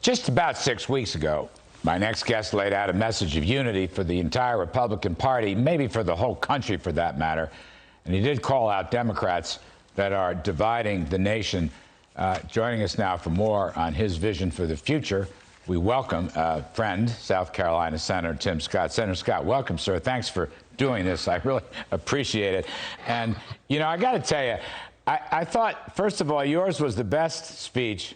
Just about 6 weeks ago, my next guest laid out a message of unity for the entire Republican Party, maybe for the whole country for that matter. And he did call out Democrats that are dividing the nation. Joining us now for more on his vision for the future, we welcome friend, South Carolina Senator Tim Scott. Senator Scott, welcome, sir. Thanks for doing this. I really appreciate it. And, you know, I got to tell you, I thought, first of all, yours was the best speech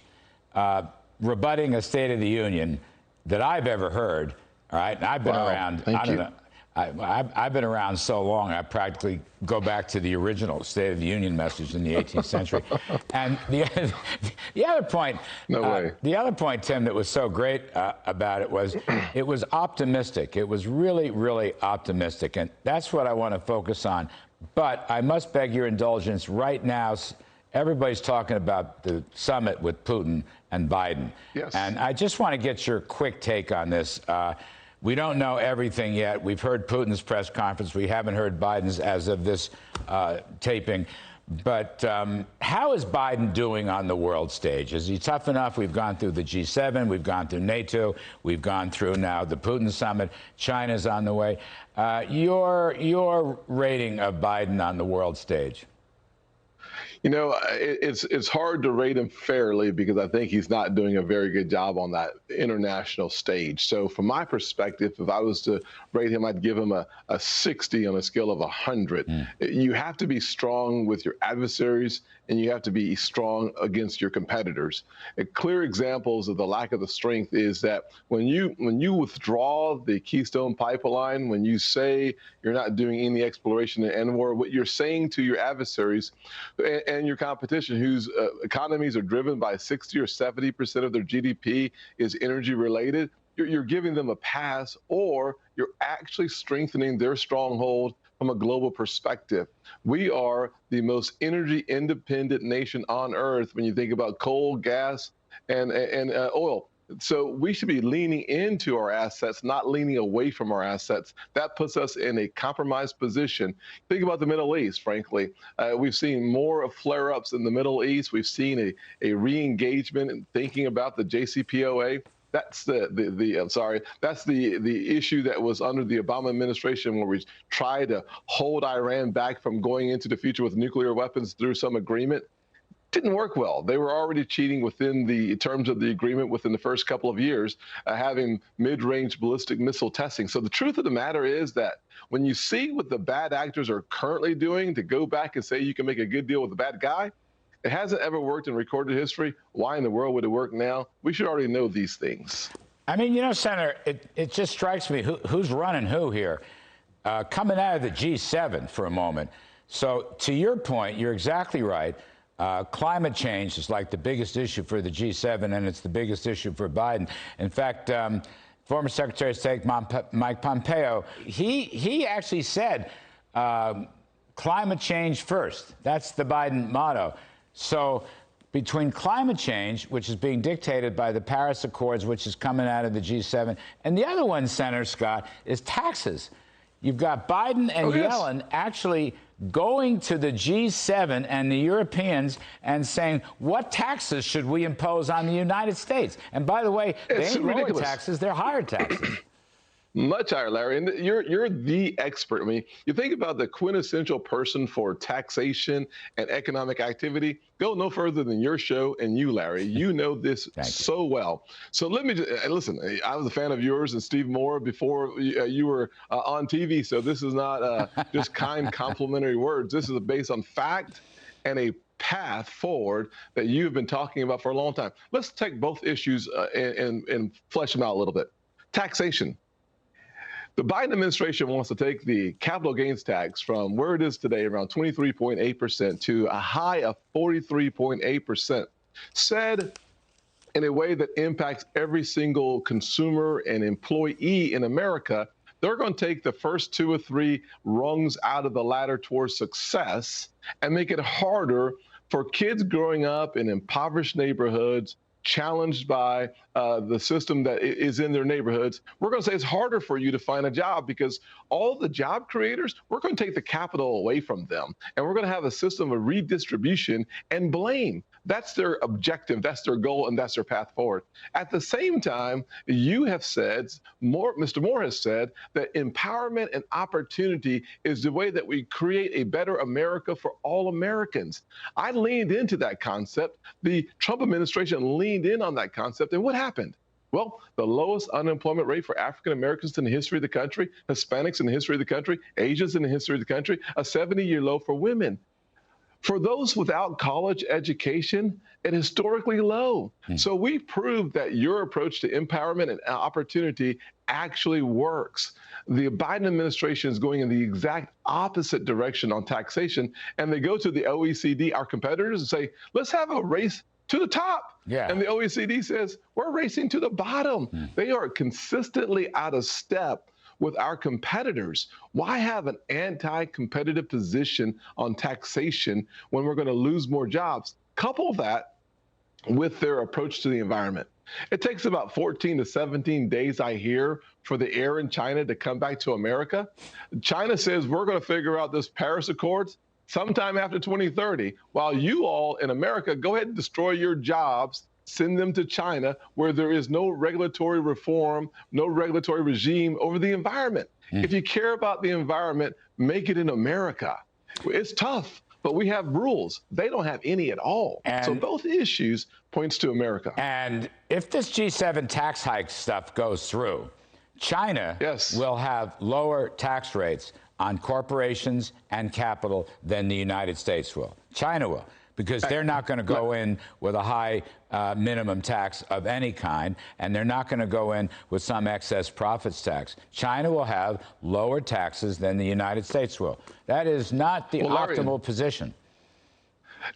rebutting a State of the Union that I've ever heard. All right, and I've been around. I don't know. I've been around so long, I practically go back to the original State of the Union message in the 18th century. And the other point, the other point, Tim, that was so great about it was optimistic. It was really, really optimistic, and that's what I want to focus on. But I must beg your indulgence right now. Everybody's talking about the summit with Putin and Biden. Yes. And I just want to get your quick take on this. We don't know everything yet. We've heard Putin's press conference. We haven't heard Biden's as of this taping. But how is Biden doing on the world stage? Is he tough enough? We've gone through the G7. We've gone through NATO. We've gone through now the Putin summit. China's on the way. Your rating of Biden on the world stage? You know, it's hard to rate him fairly because I think he's not doing a very good job on that international stage. So from my perspective, if I was to rate him, I'd give him a 60 on a scale of 100. You have to be strong with your adversaries, and you have to be strong against your competitors. Clear examples of the lack of the strength is that when you withdraw the Keystone Pipeline, when you say you're not doing any exploration anymore, what you're saying to your adversaries and your competition, whose economies are driven by 60 or 70% of their GDP is energy related, you're giving them a pass, or you're actually strengthening their stronghold from a global perspective. We are the most energy independent nation on earth when you think about coal, gas, and oil. So we should be leaning into our assets, not leaning away from our assets. That puts us in a compromised position. Think about the Middle East, frankly. We've seen more flare-ups in the Middle East. We've seen a re-engagement in thinking about the JCPOA. That's the issue that was under the Obama administration, where we tried to hold Iran back from going into the future with nuclear weapons through some agreement. Didn't work well. They were already cheating within the terms of the agreement within the first couple of years, having mid-range ballistic missile testing. So the truth of the matter is that when you see what the bad actors are currently doing, to go back and say you can make a good deal with the bad guy, it hasn't ever worked in recorded history. Why in the world would it work now? We should already know these things. I mean, you know, Senator, it just strikes me, who's running who here? Coming out of the G7 for a moment. So to your point, you're exactly right. Climate change is like the biggest issue for the G7, and it's the biggest issue for Biden. In fact, former Secretary of State Mike Pompeo, he actually said climate change first. That's the Biden motto. So between climate change, which is being dictated by the Paris Accords, which is coming out of the G7, and the other one, Senator Scott, is taxes. You've got Biden and Yellen actually going to the G7 and the Europeans and saying, what taxes should we impose on the United States? And by the way, they ain't lower taxes, they're higher taxes. Much higher, Larry. And you're the expert. I mean, you think about the quintessential person for taxation and economic activity. Go no further than your show and you, Larry. You know this so well. So let me just listen. I was a fan of yours and Steve Moore before you were on TV. So this is not just kind complimentary words. This is based on fact and a path forward that you've been talking about for a long time. Let's take both issues and flesh them out a little bit. Taxation. The Biden administration wants to take the capital gains tax from where it is today, around 23.8%, to a high of 43.8%, said in a way that impacts every single consumer and employee in America. They're going to take the first 2 or 3 rungs out of the ladder towards success and make it harder for kids growing up in impoverished neighborhoods, challenged by the system that is in their neighborhoods. We're going to say it's harder for you to find a job because all the job creators, we're going to take the capital away from them. And we're going to have a system of redistribution and blame That's their objective, that's their goal, and that's their path forward. At the same time, you have said, Mr. Moore has said, that empowerment and opportunity is the way that we create a better America for all Americans. I leaned into that concept. The Trump administration leaned in on that concept, and what happened? Well, the lowest unemployment rate for African Americans in the history of the country, Hispanics in the history of the country, Asians in the history of the country, a 70-year low for women. For those without college education, it historically low. So we proved that your approach to empowerment and opportunity actually works. The Biden administration is going in the exact opposite direction on taxation, and they go to the OECD, our competitors, and say, let's have a race to the top. Yeah. And the OECD says, we're racing to the bottom. They are consistently out of step with our competitors. Why have an anti-competitive position on taxation when we're going to lose more jobs? Couple that with their approach to the environment. It takes about 14 to 17 days, I hear, for the air in China to come back to America. China says we're going to figure out this Paris Accords sometime after 2030, while you all in America go ahead and destroy your jobs, send them to China, where there is no regulatory reform, no regulatory regime over the environment. If you care about the environment, make it in America. It's tough, but we have rules. They don't have any at all. So both issues points to America. And if this G7 tax hike stuff goes through, China will have lower tax rates on corporations and capital than the United States will. China will, because they're not going to go in with a high minimum tax of any kind, and they're not going to go in with some excess profits tax. China will have lower taxes than the United States will. That is not the optimal position.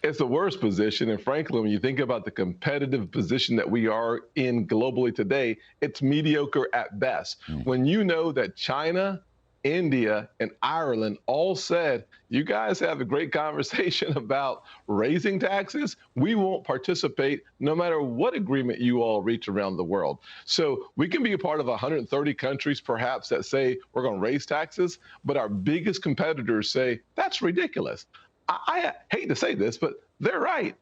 It's the worst position, and frankly, when you think about the competitive position that we are in globally today, it's mediocre at best. When you know that China, India, and Ireland all said, you guys have a great conversation about raising taxes, we won't participate no matter what agreement you all reach around the world. So we can be a part of 130 countries perhaps that say we're going to raise taxes, but our biggest competitors say that's ridiculous. I hate to say this, but they're right.